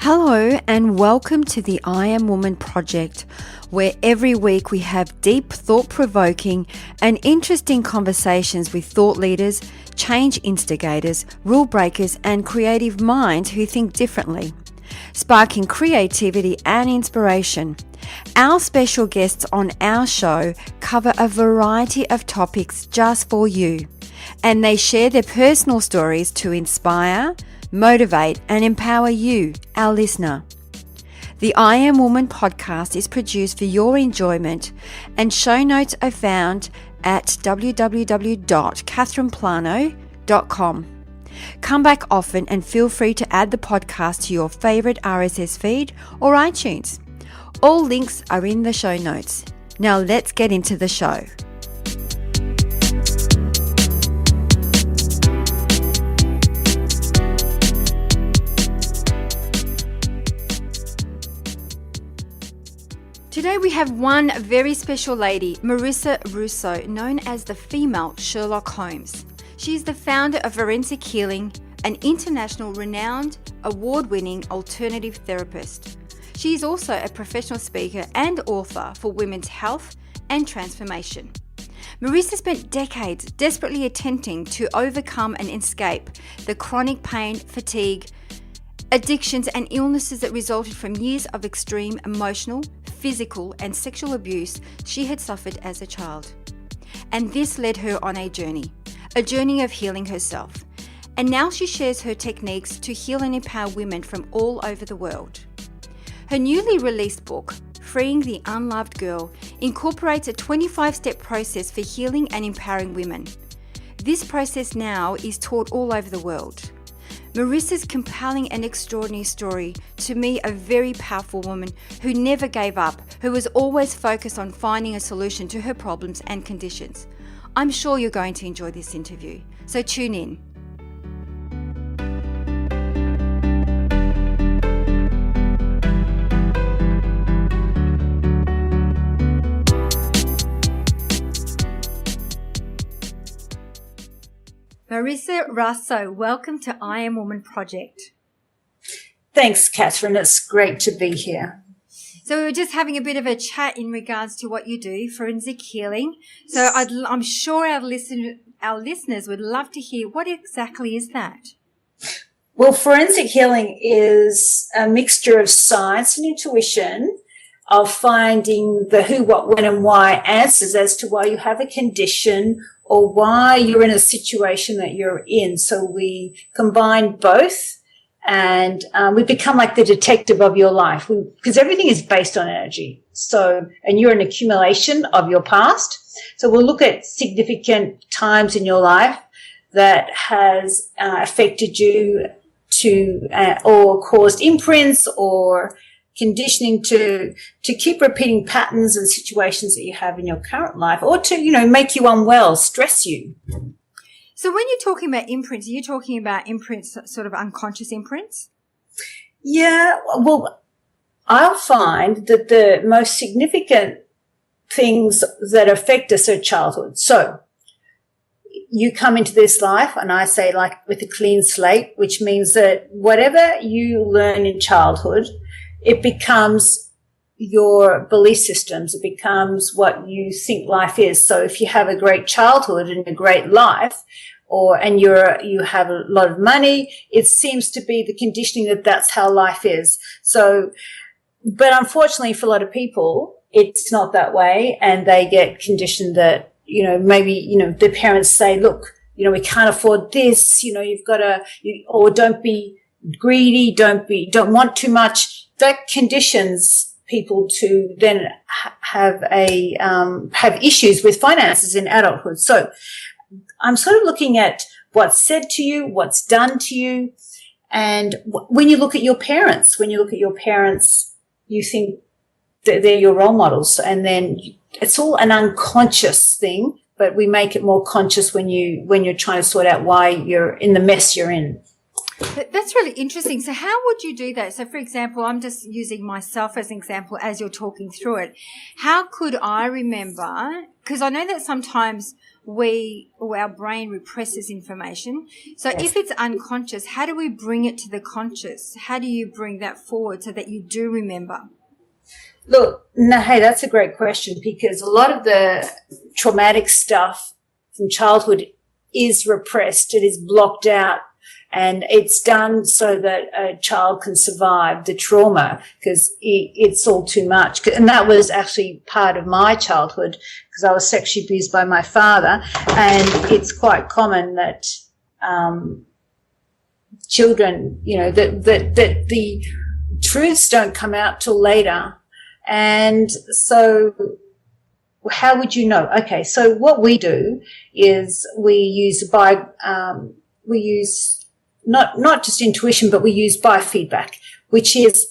Hello and welcome to the I Am Woman project, where every week we have deep, thought-provoking and interesting conversations with thought leaders, change instigators, rule breakers and creative minds who think differently, sparking creativity and inspiration. Our special guests on our show cover a variety of topics just for you, and they share their personal stories to inspire, motivate and empower you, our listener. The I Am Woman podcast is produced for your enjoyment, and show notes are found at www.catherineplano.com. Come back often and feel free to add the podcast to your favourite RSS feed or iTunes. All links are in the show notes. Now let's get into the show. Today we have one very special lady, Marisa Russo, known as the female Sherlock Holmes. She is the founder of Forensic Healing, an international renowned, award-winning alternative therapist. She is also a professional speaker and author for women's health and transformation. Marisa spent decades desperately attempting to overcome and escape the chronic pain, fatigue, addictions and illnesses that resulted from years of extreme emotional, physical and sexual abuse she had suffered as a child. And this led her on a journey of healing herself. And now she shares her techniques to heal and empower women from all over the world. Her newly released book, Freeing the Unloved Girl, incorporates a 25-step process for healing and empowering women. This process now is taught all over the world. Marisa's compelling and extraordinary story, to me a very powerful woman who never gave up, who was always focused on finding a solution to her problems and conditions. I'm sure you're going to enjoy this interview, so tune in. Marisa Russo, welcome to I Am Woman project. Thanks, Catherine. It's great to be here. So we were just having a bit of a chat in regards to what you do, forensic healing. So I'm sure our listeners would love to hear, what exactly is that? Well, forensic healing is a mixture of science and intuition, of finding the who, what, when and why answers as to why you have a condition or why you're in a situation that you're in. So we combine both and we become like the detective of your life, because everything is based on energy. So, and you're an accumulation of your past. So we'll look at significant times in your life that has affected you or caused imprints or conditioning to keep repeating patterns and situations that you have in your current life, or to, make you unwell, stress you. So when you're talking about imprints, are you talking about imprints, sort of unconscious imprints? Yeah, well, I'll find that the most significant things that affect us are childhood. So you come into this life, and I say like with a clean slate, which means that whatever you learn in childhood, it becomes your belief systems. It becomes what you think life is. So if you have a great childhood and a great life, and you have a lot of money, it seems to be the conditioning that that's how life is. So, but unfortunately for a lot of people, it's not that way, and they get conditioned that, maybe, the parents say, look, we can't afford this, you've got to, or don't be greedy, don't want too much. That conditions people to then have issues with finances in adulthood. So I'm sort of looking at what's said to you, what's done to you. And when you look at your parents, you think that they're your role models. And then it's all an unconscious thing, but we make it more conscious when you're trying to sort out why you're in the mess you're in. That's really interesting. So how would you do that? So for example, I'm just using myself as an example as you're talking through it. How could I remember? Because I know that sometimes our brain represses information. So Yes. if it's unconscious, how do we bring it to the conscious? How do you bring that forward so that you do remember? Look, no, hey, that's a great question, because a lot of the traumatic stuff from childhood is repressed. It is blocked out. And it's done so that a child can survive the trauma, because it's all too much. And that was actually part of my childhood, because I was sexually abused by my father. And it's quite common that children, that the truths don't come out till later. And so how would you know? Okay, so what we do is we use not just intuition, but we use biofeedback, which is,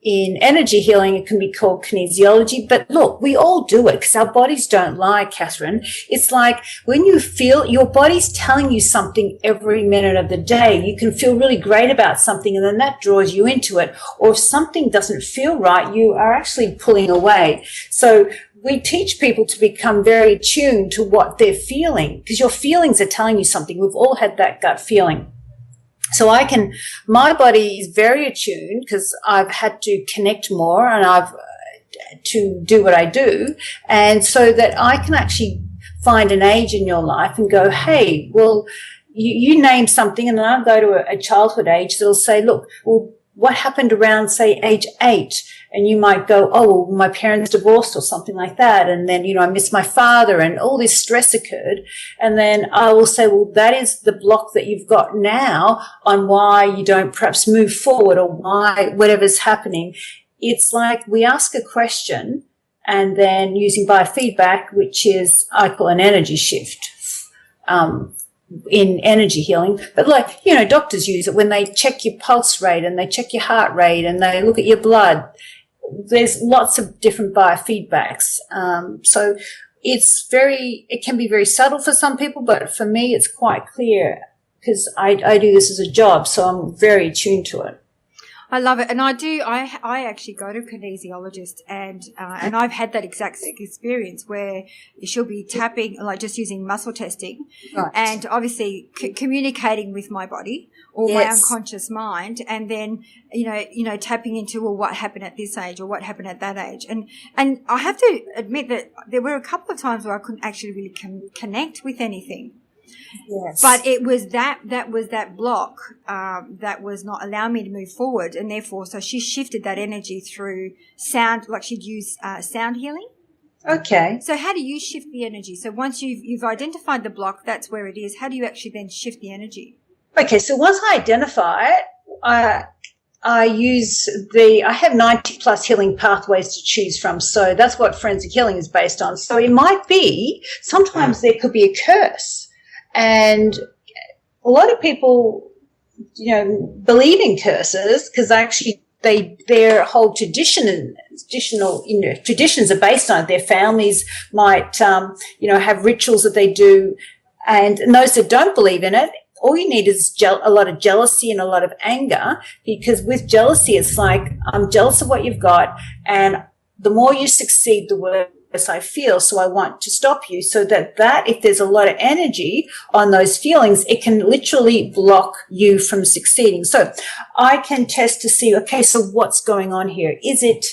in energy healing, it can be called kinesiology. But look, we all do it because our bodies don't lie, Catherine. It's like when you feel your body's telling you something every minute of the day, you can feel really great about something, and then that draws you into it. Or if something doesn't feel right, you are actually pulling away. So we teach people to become very attuned to what they're feeling, because your feelings are telling you something. We've all had that gut feeling. So my body is very attuned because I've had to connect more and to do what I do. And so that I can actually find an age in your life and go, hey, well, you name something, and then I'll go to a childhood age that'll say, look, well, what happened around, say, age 8? And you might go, oh, well, my parents divorced or something like that. And then, I miss my father and all this stress occurred. And then I will say, well, that is the block that you've got now on why you don't perhaps move forward, or why whatever's happening. It's like we ask a question, and then using biofeedback, which is, I call an energy shift, in energy healing. But doctors use it when they check your pulse rate and they check your heart rate and they look at your blood. There's lots of different biofeedbacks. So it can be very subtle for some people, but for me, it's quite clear because I do this as a job. So I'm very attuned to it. I love it. And I actually go to a kinesiologist, and I've had that exact experience where she'll be tapping, like just using muscle testing, Right. and obviously communicating with my body or my unconscious mind, and then, tapping into, well, what happened at this age or what happened at that age. And I have to admit that there were a couple of times where I couldn't actually really connect with anything. Yes. But it was that was that block that was not allowing me to move forward, and therefore, so she shifted that energy through sound, like she'd use sound healing. Okay. So how do you shift the energy? So once you've identified the block, that's where it is. How do you actually then shift the energy? Okay, so once I identify it, I have 90 plus healing pathways to choose from. So that's what forensic healing is based on. So it might be, sometimes there could be a curse. And a lot of people, believe in curses because actually their whole traditions are based on it. Their families might, have rituals that they do. And those that don't believe in it, all you need is a lot of jealousy and a lot of anger, because with jealousy, it's like, I'm jealous of what you've got, and the more you succeed, the worse I feel, so I want to stop you. So that if there's a lot of energy on those feelings, it can literally block you from succeeding. So I can test to see, okay, so what's going on here? Is it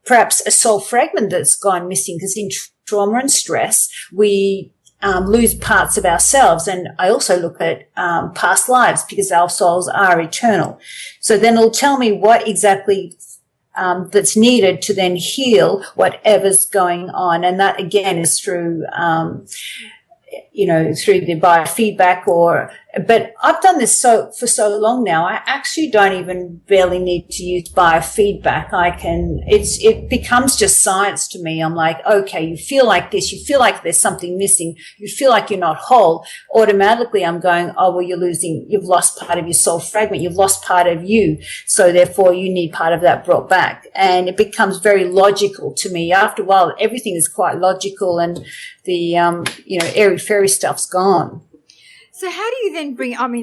perhaps a soul fragment that's gone missing? Because in trauma and stress, we lose parts of ourselves. And I also look at past lives, because our souls are eternal. So then it'll tell me what exactly that's needed to then heal whatever's going on. And that, again, is through, through the biofeedback but I've done this for so long now, I actually don't even barely need to use biofeedback. It becomes just science to me. I'm like, okay, you feel like this, you feel like there's something missing, you feel like you're not whole. Automatically I'm going, oh, well, you've lost part of your soul fragment, you've lost part of you. So therefore you need part of that brought back. And it becomes very logical to me. After a while, everything is quite logical, and the, airy fairy stuff's gone. So how do you then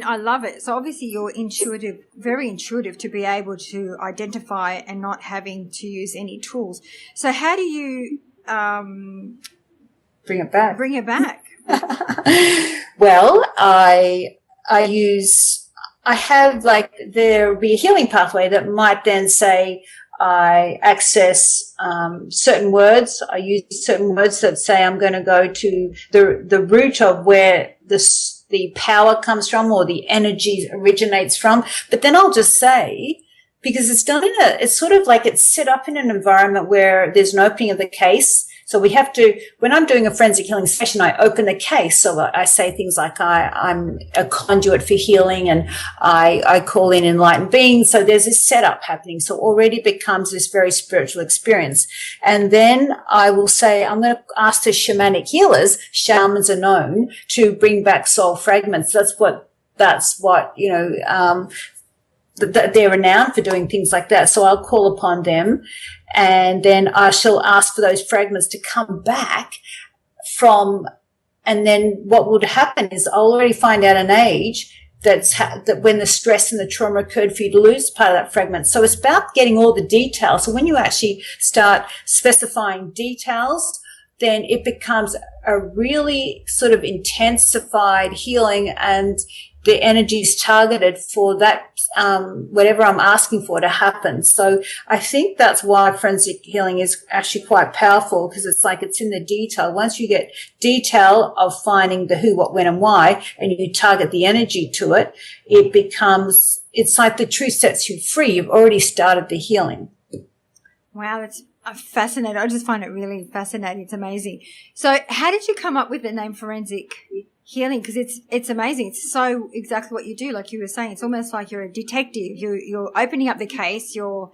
I love it. So obviously you're intuitive, very intuitive to be able to identify and not having to use any tools. So how do you Bring it back. Bring it back. Well, I have like, there'll be a healing pathway that might then say I access certain words. I use certain words that say I'm going to go to the root of where the power comes from or the energy originates from. But then I'll just say, because it's sort of like it's set up in an environment where there's an opening of the case. So we have to, when I'm doing a forensic healing session, I open the case. So I say things like I'm a conduit for healing and I call in enlightened beings. So there's this setup happening. So already becomes this very spiritual experience. And then I will say, I'm going to ask the shamanic healers, shamans are known to bring back soul fragments. That's what, they're renowned for doing things like that. So I'll call upon them and then I shall ask for those fragments to come back and then what would happen is I'll already find out an age that when the stress and the trauma occurred for you to lose part of that fragment. So it's about getting all the details. So when you actually start specifying details, then it becomes a really sort of intensified healing and the energy is targeted for that, whatever I'm asking for to happen. So I think that's why forensic healing is actually quite powerful, because it's like it's in the detail. Once you get detail of finding the who, what, when and why, and you target the energy to it, it's like the truth sets you free. You've already started the healing. Wow, that's fascinating. I just find it really fascinating. It's amazing. So how did you come up with the name forensic healing? Because it's amazing. It's so exactly what you do. Like you were saying, it's almost like you're a detective. You're opening up the case, you're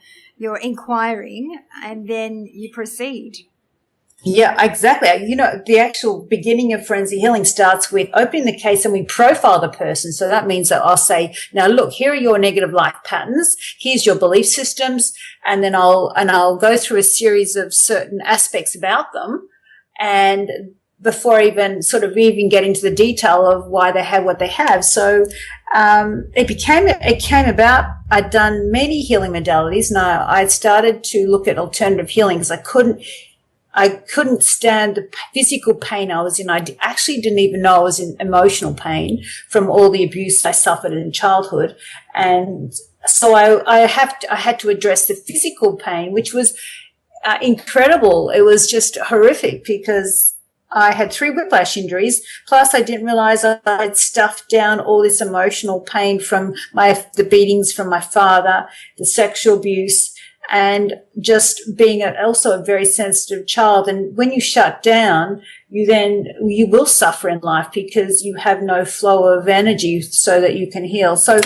inquiring, and then you proceed. Yeah, exactly. The actual beginning of forensic healing starts with opening the case and we profile the person. So that means that I'll say, now look, here are your negative life patterns. Here's your belief systems. And then I'll go through a series of certain aspects about them. And before even get into the detail of why they have what they have. So, it came about, I'd done many healing modalities and I'd started to look at alternative healing because I couldn't stand the physical pain I was in. I actually didn't even know I was in emotional pain from all the abuse I suffered in childhood. And so I had to address the physical pain, which was incredible. It was just horrific because I had 3 whiplash injuries. Plus I didn't realize I'd stuffed down all this emotional pain from the beatings from my father, the sexual abuse, and just being also a very sensitive child. And when you shut down, you will suffer in life because you have no flow of energy so that you can heal. So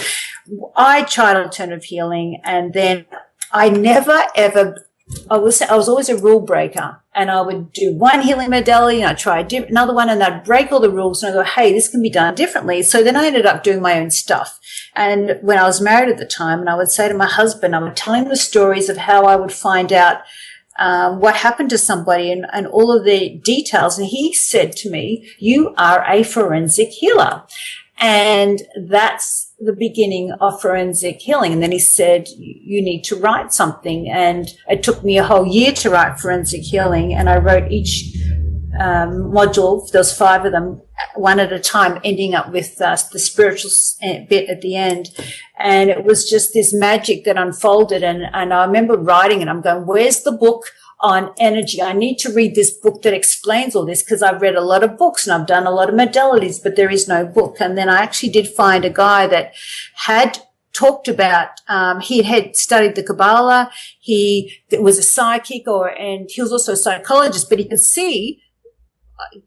I tried alternative healing, and then I never ever, I was always a rule breaker, and I would do one healing modality and I'd try another one and I'd break all the rules and I'd go, hey, this can be done differently. So then I ended up doing my own stuff. And when I was married at the time, and I would say to my husband, I would tell him the stories of how I would find out what happened to somebody and all of the details. And he said to me, you are a forensic healer. And that's the beginning of forensic healing. And then he said, you need to write something. And it took me a whole year to write forensic healing. And I wrote each module, there's 5 of them, one at a time, ending up with the spiritual bit at the end. And it was just this magic that unfolded. And I remember writing it. I'm going, where's the book on energy? I need to read this book that explains all this, because I've read a lot of books and I've done a lot of modalities, but there is no book. And then I actually did find a guy that had talked about, he had studied the Kabbalah. He was a psychic and he was also a psychologist, but he could see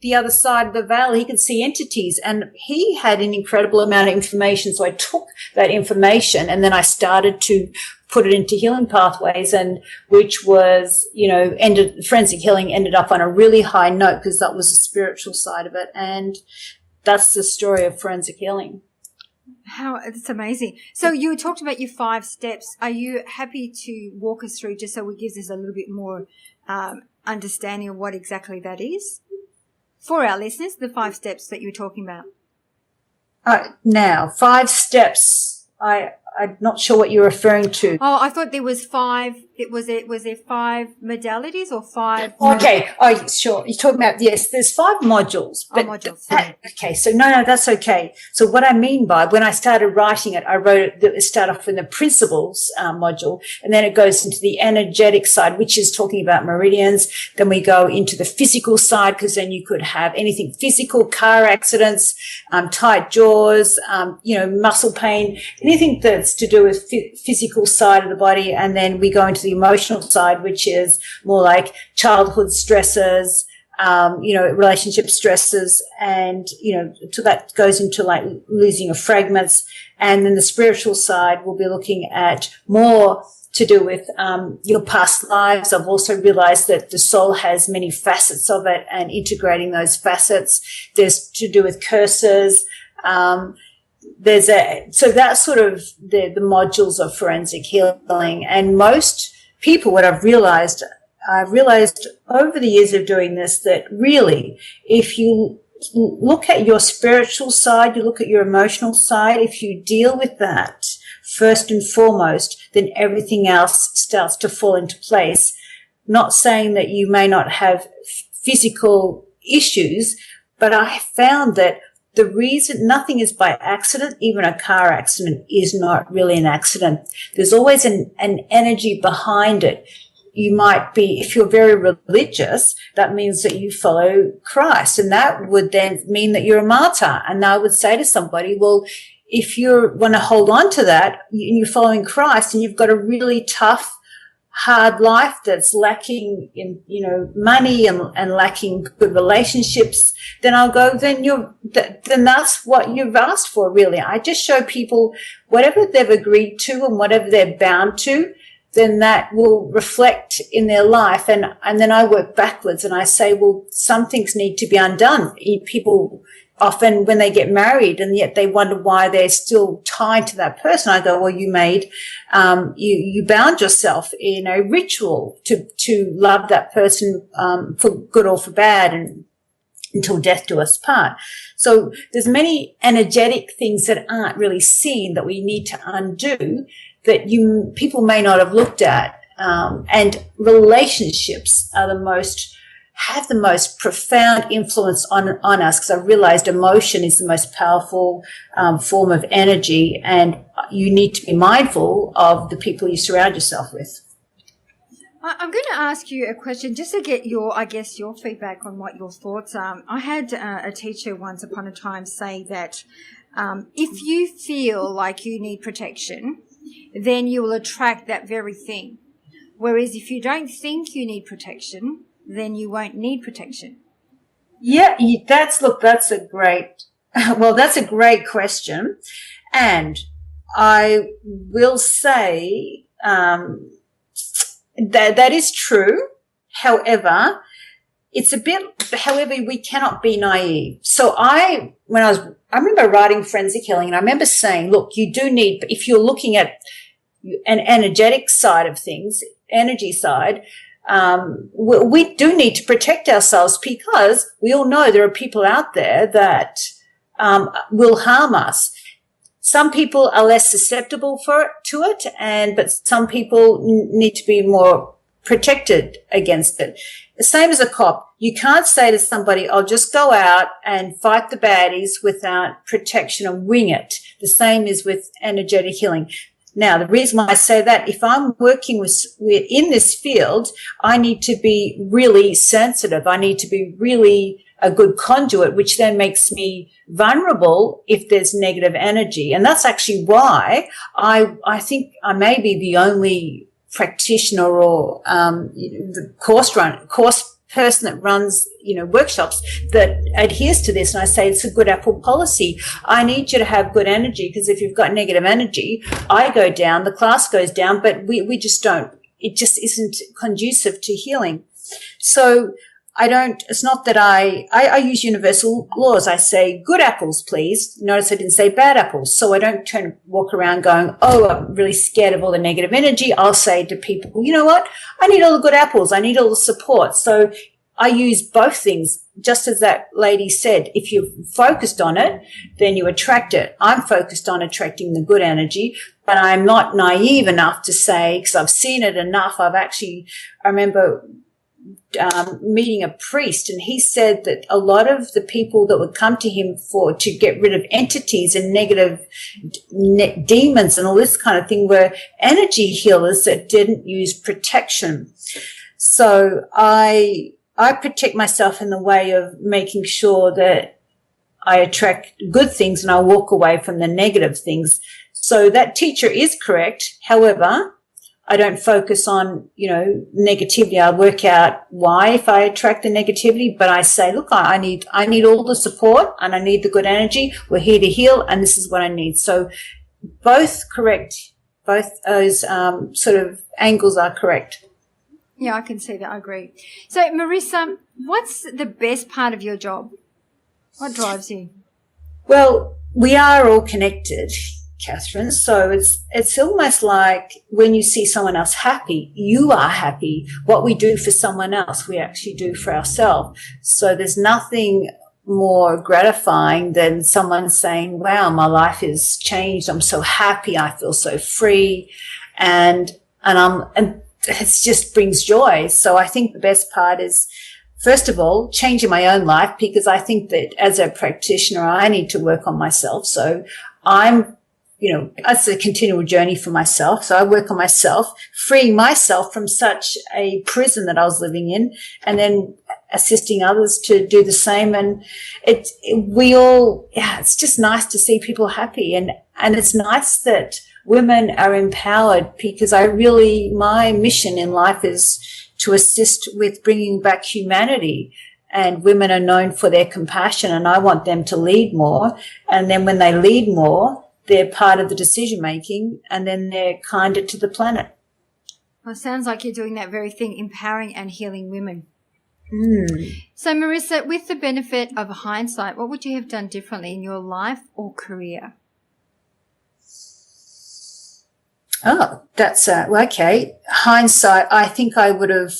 the other side of the veil. He could see entities, and he had an incredible amount of information. So I took that information and then I started to put it into healing pathways, and which was, forensic healing ended up on a really high note because that was the spiritual side of it. And that's the story of forensic healing. It's amazing. So you talked about your 5 steps. Are you happy to walk us through, just so it gives us a little bit more understanding of what exactly that is for our listeners, the 5 steps that you were talking about? Now, 5 steps. I'm not sure what you're referring to. Oh, I thought there was 5. Was there 5 modalities or 5? Okay. Oh, sure. You're talking about, yes, there's 5 modules. But modules. Okay. So no, that's okay. So what I mean by, when I started writing it, I wrote it, start off with the principles module, and then it goes into the energetic side, which is talking about meridians. Then we go into the physical side, because then you could have anything physical, car accidents, tight jaws, muscle pain, anything that's to do with physical side of the body. And then we go into the emotional side, which is more like childhood stresses, relationship stresses, and, so that goes into like losing of fragments. And then the spiritual side will be looking at more to do with your past lives. I've also realized that the soul has many facets of it, and integrating those facets. There's to do with curses. So that's sort of the modules of forensic healing. And most people, what I've realized over the years of doing this, that really, if you look at your spiritual side, you look at your emotional side, if you deal with that first and foremost, then everything else starts to fall into place. Not saying that you may not have physical issues, but I found that the reason nothing is by accident, even a car accident is not really an accident. There's always an energy behind it. You might be, if you're very religious, that means that you follow Christ, and that would then mean that you're a martyr. And I would say to somebody, well, if you want to hold on to that, you're following Christ, and you've got a really tough, hard life that's lacking in, money and lacking good relationships, then I'll go, then that's what you've asked for, really. I just show people whatever they've agreed to and whatever they're bound to, then that will reflect in their life. And then I work backwards, and I say, well, some things need to be undone. People often, when they get married, and yet they wonder why they're still tied to that person, I go, well, you bound yourself in a ritual to love that person, for good or for bad, and until death do us part. So there's many energetic things that aren't really seen that we need to undo, that people may not have looked at. And relationships are have the most profound influence on us, because I've realized emotion is the most powerful form of energy, and you need to be mindful of the people you surround yourself with. I'm going to ask you a question just to get your feedback on what your thoughts are. I had a teacher once upon a time say that if you feel like you need protection, then you will attract that very thing. Whereas if you don't think you need protection, then you won't need protection. Yeah, that's a great question. And I will say that is true. However, we cannot be naive. So I remember writing Forensic Healing, and I remember saying, look, you do need, if you're looking at an energetic side of things, energy side, we do need to protect ourselves, because we all know there are people out there that will harm us. Some people are less susceptible to it, but some people need to be more protected against it. The same as a cop. You can't say to somebody, I'll just go out and fight the baddies without protection and wing it. The same is with energetic healing. Now, the reason why I say that, if I'm working in this field, I need to be really sensitive. I need to be really a good conduit, which then makes me vulnerable if there's negative energy. And that's actually why I think I may be the only practitioner or the course person that runs, workshops that adheres to this. And I say it's a good Apple policy. I need you to have good energy, because if you've got negative energy, I go down, the class goes down, but we just don't. It just isn't conducive to healing. So it's not that I use universal laws. I say good apples, please. Notice I didn't say bad apples. So I don't walk around going, oh, I'm really scared of all the negative energy. I'll say to people, you know what? I need all the good apples. I need all the support. So I use both things, just as that lady said. If you're focused on it, then you attract it. I'm focused on attracting the good energy, but I'm not naive enough to say, because I've seen it enough. I remember meeting a priest, and he said that a lot of the people that would come to him to get rid of entities and negative demons and all this kind of thing were energy healers that didn't use protection. So I protect myself in the way of making sure that I attract good things and I walk away from the negative things. So that teacher is correct. However, I don't focus on, negativity. I work out why if I attract the negativity, but I say, look, I need all the support and I need the good energy. We're here to heal and this is what I need. So both correct. Both those sort of angles are correct. Yeah, I can see that. I agree. So, Marisa, what's the best part of your job? What drives you? Well, we are all connected, Catherine. So it's almost like when you see someone else happy, you are happy. What we do for someone else, we actually do for ourselves. So there's nothing more gratifying than someone saying, wow, my life has changed. I'm so happy. I feel so free. And it just brings joy. So I think the best part is, first of all, changing my own life, because I think that as a practitioner, I need to work on myself. So it's a continual journey for myself. So I work on myself, freeing myself from such a prison that I was living in, and then assisting others to do the same. And it's just nice to see people happy. And it's nice that women are empowered, because my mission in life is to assist with bringing back humanity. And women are known for their compassion, and I want them to lead more. And then when they lead more, they're part of the decision making, and then they're kinder to the planet. Well, it sounds like you're doing that very thing, empowering and healing women. Mm. So, Marisa, with the benefit of hindsight, what would you have done differently in your life or career? Oh, that's okay. Hindsight, I think I would have,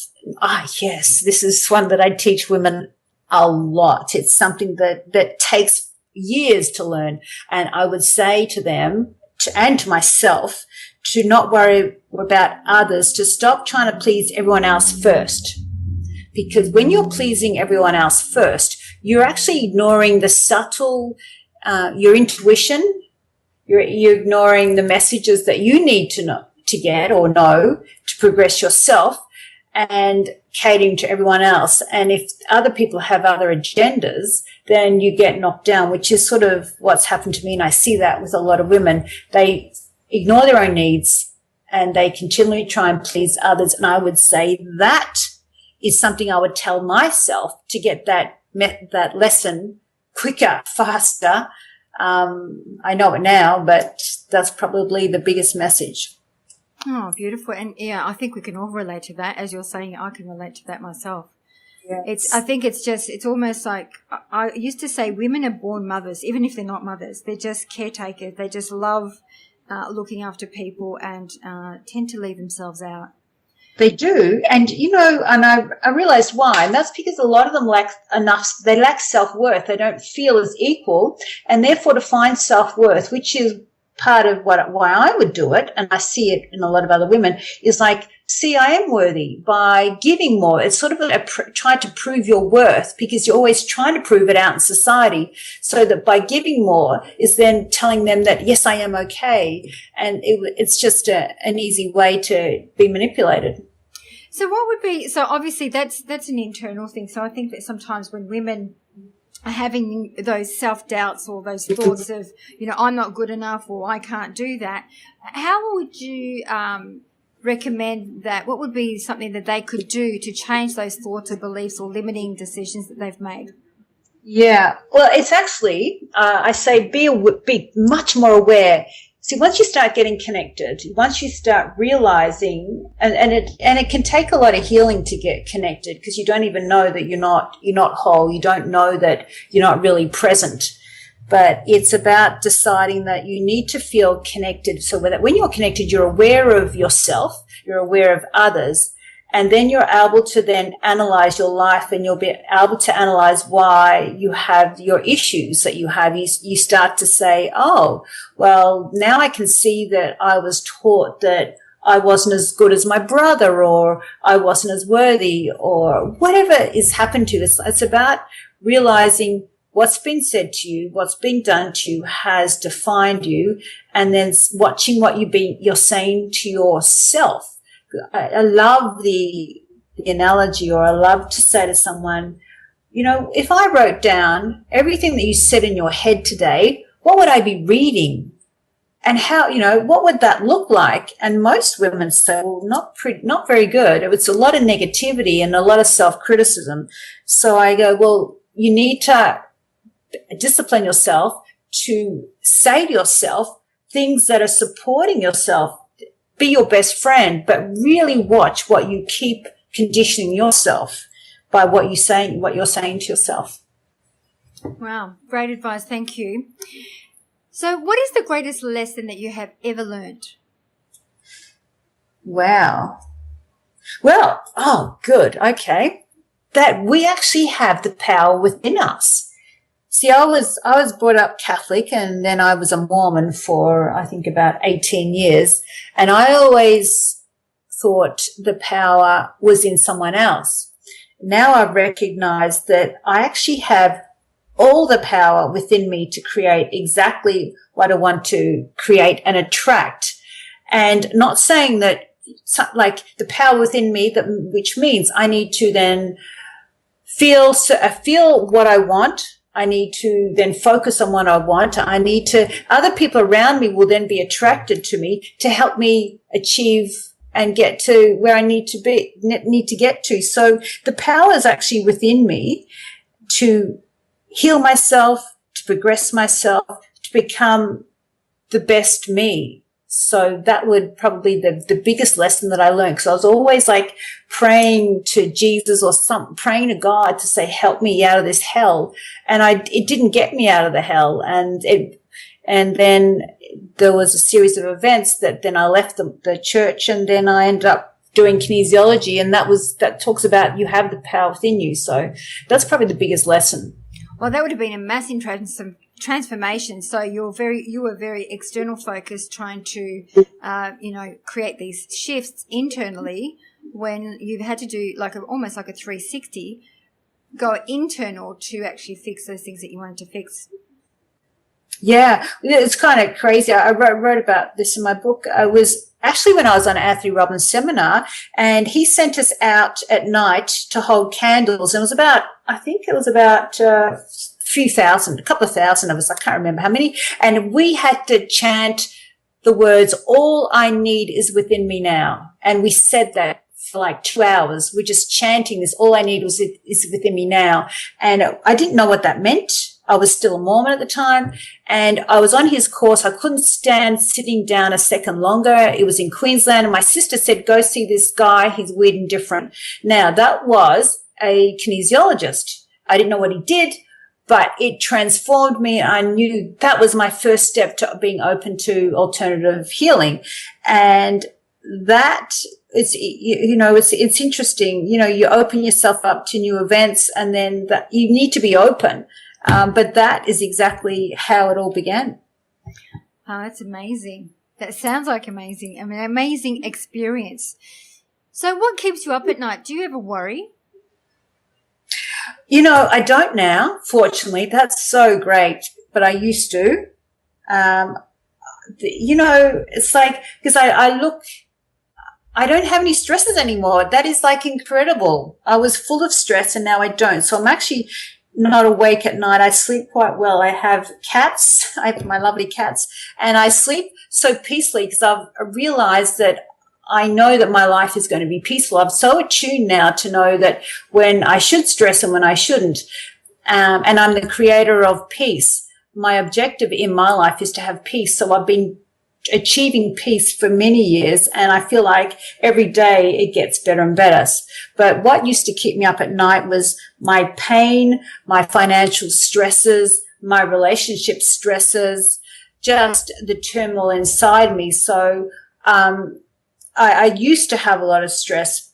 yes, this is one that I teach women a lot. It's something that takes years to learn. And I would say to them and to myself to not worry about others, to stop trying to please everyone else first. Because when you're pleasing everyone else first, you're actually ignoring the subtle, your intuition. You're ignoring the messages that you need to know, to get or know to progress yourself, and catering to everyone else. And if other people have other agendas, then you get knocked down, which is sort of what's happened to me. And I see that with a lot of women. They ignore their own needs and they continually try and please others. And I would say that is something I would tell myself to get that lesson quicker, faster. I know it now, but that's probably the biggest message. Oh, beautiful. And yeah, I think we can all relate to that. As you're saying, I can relate to that myself. Yes. I think it's almost like, I used to say women are born mothers, even if they're not mothers. They're just caretakers. They just love looking after people and tend to leave themselves out. They do. And, and I realized why. And that's because a lot of them they lack self-worth. They don't feel as equal. And therefore to find self-worth, which is part of why I would do it, and I see it in a lot of other women, is like, see, I am worthy by giving more. It's sort of trying to prove your worth, because you're always trying to prove it out in society, so that by giving more is then telling them that, yes, I am okay. And it's just an easy way to be manipulated. So what would be, so obviously that's an internal thing. So I think that sometimes when women are having those self-doubts or those thoughts of, I'm not good enough or I can't do that, how would you recommend that? What would be something that they could do to change those thoughts or beliefs or limiting decisions that they've made? Yeah, well, it's actually, I say be much more aware. See, once you start getting connected, once you start realizing, and it can take a lot of healing to get connected, because you don't even know that you're not whole. You don't know that you're not really present. But it's about deciding that you need to feel connected, so that when you're connected, you're aware of yourself, you're aware of others, And then you're able to then analyze your life, and you'll be able to analyze why you have your issues that you have. You start to say, oh, well, now I can see that I was taught that I wasn't as good as my brother, or I wasn't as worthy, or whatever is happened to you. It's about realizing what's been said to you, what's been done to you has defined you, and then watching what you're saying to yourself. I love the analogy, or I love to say to someone, if I wrote down everything that you said in your head today, what would I be reading? And how, what would that look like? And most women say, well, not very good. It's a lot of negativity and a lot of self-criticism. So I go, well, you need to discipline yourself to say to yourself things that are supporting yourself. Be your best friend, but really watch what you keep conditioning yourself by what you're saying to yourself. Wow, great advice. Thank you. So what is the greatest lesson that you have ever learned? Wow. Well, oh, good. Okay. That we actually have the power within us. See, I was brought up Catholic, and then I was a Mormon for, I think, about 18 years. And I always thought the power was in someone else. Now I've recognized that I actually have all the power within me to create exactly what I want to create and attract. And not saying that, like, the power within me, which means I need to then feel what I want. I need to then focus on what I want. Other people around me will then be attracted to me to help me achieve and get to where I need to get to. So the power is actually within me to heal myself, to progress myself, to become the best me. So that would probably be the biggest lesson that I learned, because I was always like praying to Jesus or praying to God to say, help me out of this hell. And it didn't get me out of the hell. And then there was a series of events that then I left the church, and then I ended up doing kinesiology. And that talks about you have the power within you. So that's probably the biggest lesson. Well, that would have been a massive transformation. So you were very external focused, trying to, create these shifts internally, when you've had to do almost like a 360, go internal to actually fix those things that you wanted to fix. Yeah, it's kind of crazy. I wrote about this in my book. I was actually, when I was on Anthony Robbins' seminar, and he sent us out at night to hold candles. And I think it was about a couple of thousand of us. I can't remember how many. And we had to chant the words, all I need is within me now. And we said that for like 2 hours. We're just chanting this, all I need is within me now. And I didn't know what that meant. I was still a Mormon at the time, and I was on his course. I couldn't stand sitting down a second longer. It was in Queensland, and my sister said, go see this guy. He's weird and different. Now, that was a kinesiologist. I didn't know what he did, but it transformed me. I knew that was my first step to being open to alternative healing. And that it's interesting. You open yourself up to new events, and then that you need to be open. But that is exactly how it all began. Oh, that's amazing. That sounds like amazing. I mean, amazing experience. So what keeps you up at night? Do you ever worry? I don't now, fortunately. That's so great. But I used to. It's like, because I don't have any stresses anymore. That is like incredible. I was full of stress, and now I don't. So I'm actually not awake at night. I sleep quite well. I have cats. I have my lovely cats, and I sleep so peacefully because I've realized that I know that my life is going to be peaceful. I'm so attuned now to know that when I should stress and when I shouldn't. And I'm the creator of peace. My objective in my life is to have peace. So I've been achieving peace for many years, and I feel like every day it gets better and better. But what used to keep me up at night was my pain, my financial stresses, my relationship stresses, just the turmoil inside me. So I used to have a lot of stress,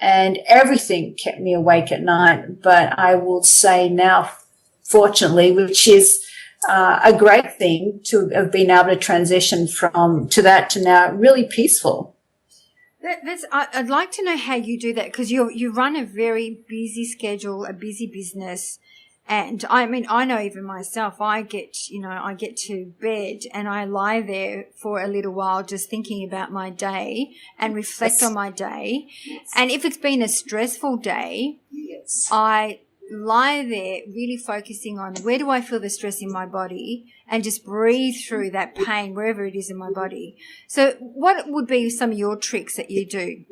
and everything kept me awake at night. But I will say now, fortunately, which is a great thing to have been able to transition from to that to now really peaceful. I'd like to know how you do that, because you run a very busy schedule, a busy business. And I mean, I know even myself, I get to bed and I lie there for a little while just thinking about my day and reflect on my day. And if it's been a stressful day, I lie there really focusing on where do I feel the stress in my body and just breathe through that pain wherever it is in my body. So what would be some of your tricks that you do?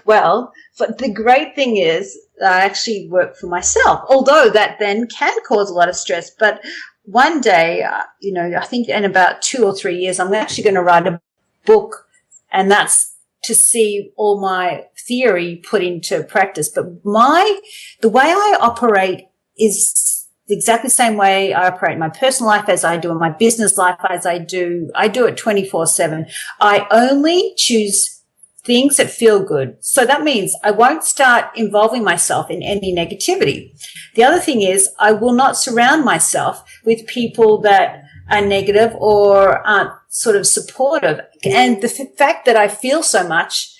Well, but the great thing is I actually work for myself, although that then can cause a lot of stress. But one day, I think in about 2 or 3 years, I'm actually going to write a book, and that's to see all my theory put into practice. But the way I operate is exactly the same way I operate in my personal life as I do in my business life as I do it 24/7. I only choose things that feel good. So that means I won't start involving myself in any negativity. The other thing is I will not surround myself with people that are negative or aren't sort of supportive. And the fact that I feel so much,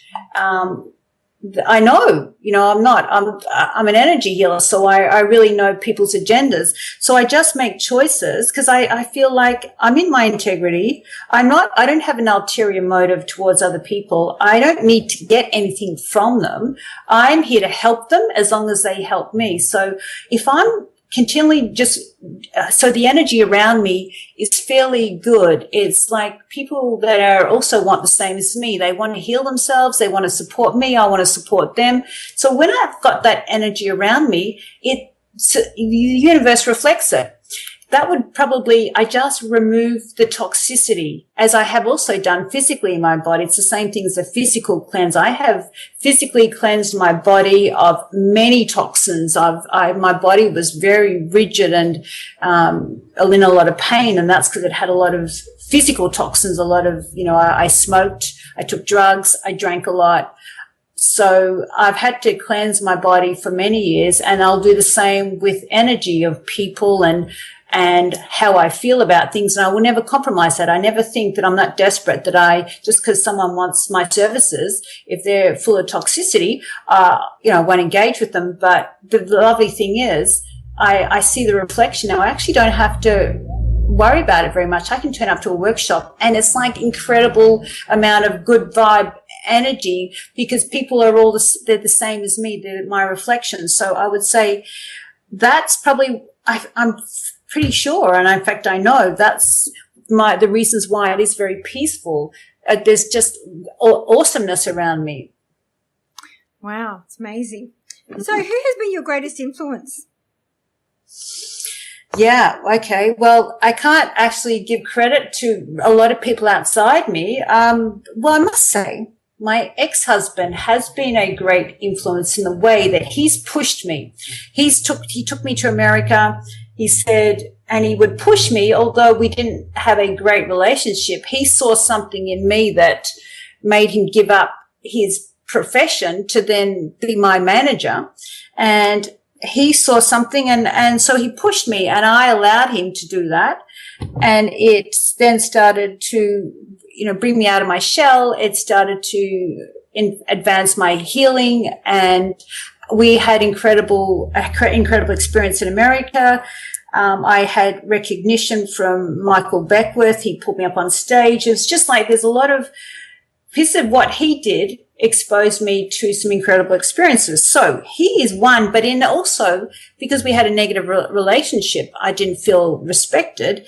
I know, I'm an energy healer, so I really know people's agendas. So I just make choices because I feel like I'm in my integrity. I don't have an ulterior motive towards other people. I don't need to get anything from them. I'm here to help them as long as they help me. So if I'm continually so the energy around me is fairly good. It's like people that are also want the same as me. They want to heal themselves. They want to support me. I want to support them. So when I've got that energy around me, the universe reflects it. That would I just remove the toxicity, as I have also done physically in my body. It's the same thing as a physical cleanse. I have physically cleansed my body of many toxins. My body was very rigid and in a lot of pain, and that's because it had a lot of physical toxins, a lot of, I smoked, I took drugs, I drank a lot. So I've had to cleanse my body for many years, and I'll do the same with energy of people and how I feel about things. And I will never compromise that. I never think that I'm that desperate that just because someone wants my services, if they're full of toxicity, I won't engage with them. But the lovely thing is I see the reflection now. I actually don't have to worry about it very much. I can turn up to a workshop and it's like incredible amount of good vibe energy because people are they're the same as me. They're my reflection. So I would say that's probably, I'm pretty sure, and in fact I know that's the reasons why it is very peaceful. There's just awesomeness around me. Wow, it's amazing. So who has been your greatest influence? Yeah, okay. Well, I can't actually give credit to a lot of people outside me. Well, I must say my ex-husband has been a great influence in the way that he's pushed me. He took me to America. He said, and he would push me, although we didn't have a great relationship. He saw something in me that made him give up his profession to then be my manager. And he saw something and so he pushed me and I allowed him to do that. And it then started to, bring me out of my shell. It started to advance my healing, and we had incredible experience in America. I had recognition from Michael Beckworth. He pulled me up on stage. It was just like there's a lot of piece of what he did exposed me to some incredible experiences. So he is one, but in also because we had a negative relationship, I didn't feel respected.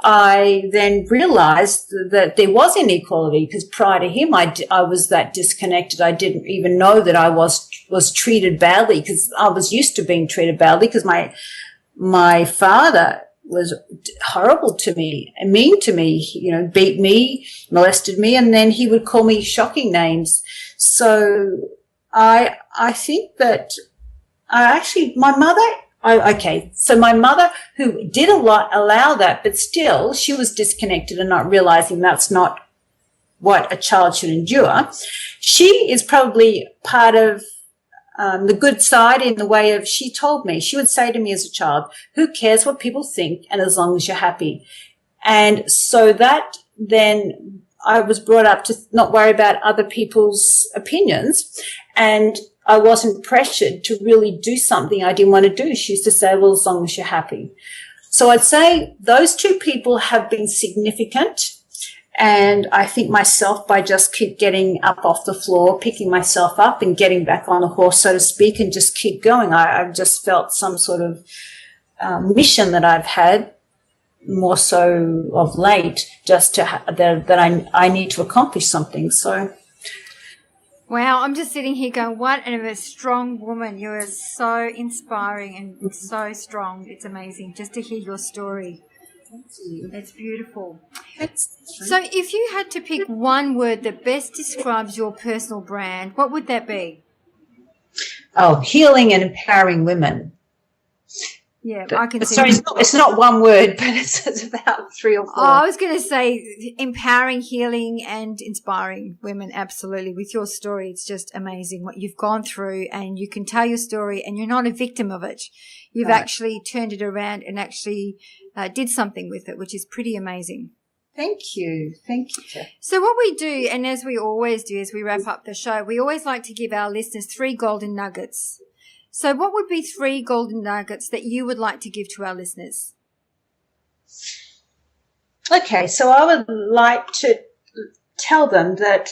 I then realized that there was inequality because prior to him, I was that disconnected. I didn't even know that I was treated badly because I was used to being treated badly because my father was horrible to me and mean to me, beat me, molested me, and then he would call me shocking names. So I think that so my mother, who did allow that, but still she was disconnected and not realizing that's not what a child should endure. She is probably part of the good side in the way of, she told me, she would say to me as a child, who cares what people think, and as long as you're happy. And so that then I was brought up to not worry about other people's opinions, and I wasn't pressured to really do something I didn't want to do. She used to say, well, as long as you're happy. So I'd say those two people have been significant. And I think myself, by just keep getting up off the floor, picking myself up and getting back on a horse, so to speak, and just keep going. I've just felt some sort of mission that I've had, more so of late, just to that I need to accomplish something. So, wow, I'm just sitting here going, what a strong woman. You are so inspiring and so strong. It's amazing just to hear your story. It's beautiful. So if you had to pick one word that best describes your personal brand, what would that be? Oh, healing and empowering women. Yeah, I can see. Sorry, it's not one word, but it's about 3 or 4. Oh, I was going to say empowering, healing, and inspiring women. Absolutely. With your story, it's just amazing what you've gone through, and you can tell your story, and you're not a victim of it. You've actually turned it around and actually did something with it, which is pretty amazing. Thank you. Thank you. So what we do, and as we always do as we wrap up the show, we always like to give our listeners 3 golden nuggets. So what would be 3 golden nuggets that you would like to give to our listeners? Okay, so I would like to tell them that,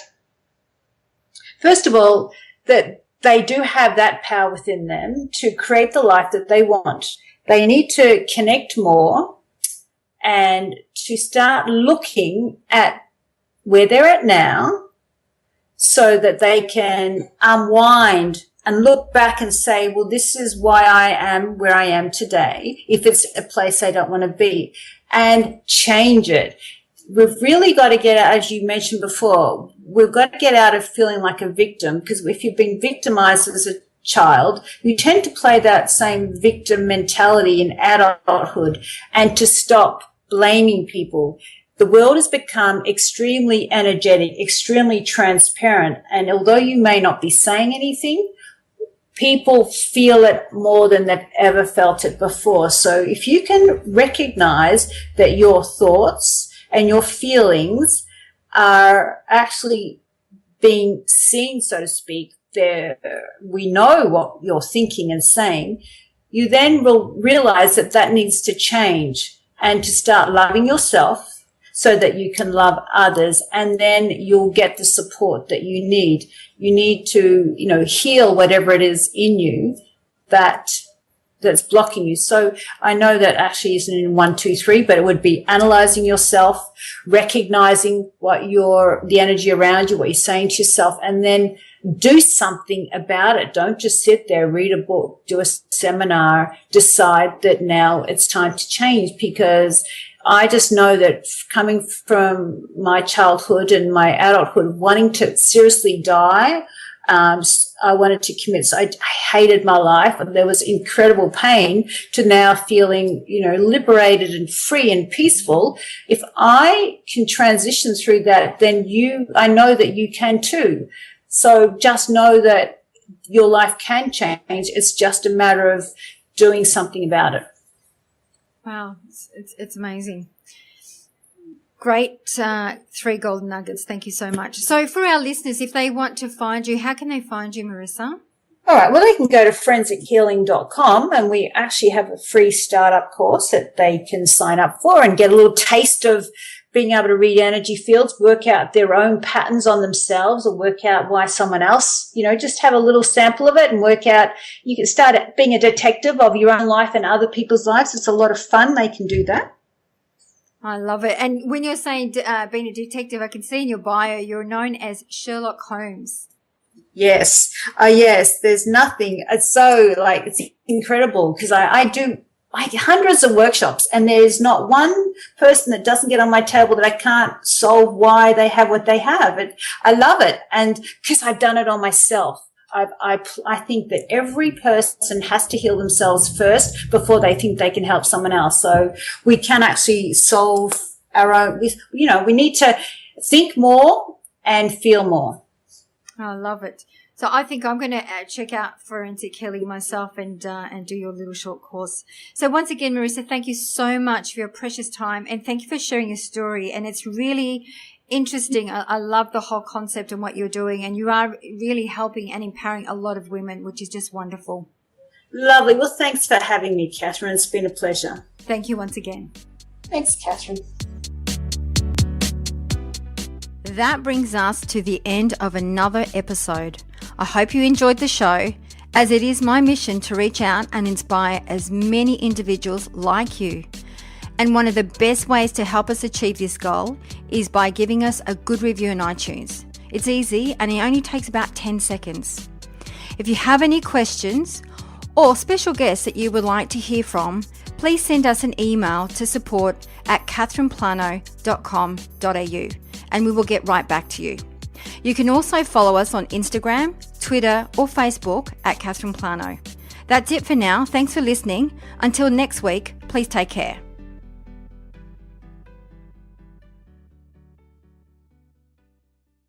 first of all, that they do have that power within them to create the life that they want. They need to connect more and to start looking at where they're at now so that they can unwind and look back and say, well, this is why I am where I am today, if it's a place I don't want to be, and change it. We've really got to get out, as you mentioned before, we've got to get out of feeling like a victim, because if you've been victimized as a child, you tend to play that same victim mentality in adulthood, and to stop blaming people. The world has become extremely energetic, extremely transparent, and although you may not be saying anything, people feel it more than they've ever felt it before. So if you can recognize that your thoughts and your feelings are actually being seen, so to speak, we know what you're thinking and saying, you then will realize that that needs to change, and to start loving yourself so that you can love others, and then you'll get the support that you need. You need to, heal whatever it is in you that's blocking you. So I know that actually isn't in 1, 2, 3, but it would be analyzing yourself, recognizing the energy around you, what you're saying to yourself, and then do something about it. Don't just sit there, read a book, do a seminar, decide that now it's time to change. Because I just know that coming from my childhood and my adulthood, wanting to seriously die, I wanted to commit. So I hated my life, and there was incredible pain, to now feeling, liberated and free and peaceful. If I can transition through that, then I know that you can too. So just know that your life can change. It's just a matter of doing something about it. Wow, it's amazing. Great 3 golden nuggets. Thank you so much. So for our listeners, if they want to find you, how can they find you, Marisa? All right. Well, they can go to forensichealing.com, and we actually have a free startup course that they can sign up for and get a little taste of being able to read energy fields, work out their own patterns on themselves, or work out why someone else, just have a little sample of it and work out. You can start being a detective of your own life and other people's lives. It's a lot of fun. They can do that. I love it. And when you're saying being a detective, I can see in your bio, you're known as Sherlock Holmes. Yes. Yes. There's nothing. It's so it's incredible, because I do hundreds of workshops, and there's not one person that doesn't get on my table that I can't solve why they have what they have. I love it. And because I've done it on myself. I think that every person has to heal themselves first before they think they can help someone else. So we can actually solve our own, we need to, think more and feel more. I love it. So I think I'm going to check out forensic healing myself and do your little short course. So once again, Marisa, thank you so much for your precious time, and thank you for sharing your story. And it's really interesting. I love the whole concept and what you're doing, and you are really helping and empowering a lot of women, which is just wonderful. Lovely. Well, thanks for having me, Catherine. It's been a pleasure. Thank you once again. Thanks, Catherine. That brings us to the end of another episode. I hope you enjoyed the show, as it is my mission to reach out and inspire as many individuals like you. And one of the best ways to help us achieve this goal is by giving us a good review on iTunes. It's easy and it only takes about 10 seconds. If you have any questions or special guests that you would like to hear from, please send us an email to support@catherineplano.com.au and we will get right back to you. You can also follow us on Instagram, Twitter or Facebook @Catherine Plano. That's it for now. Thanks for listening. Until next week, please take care.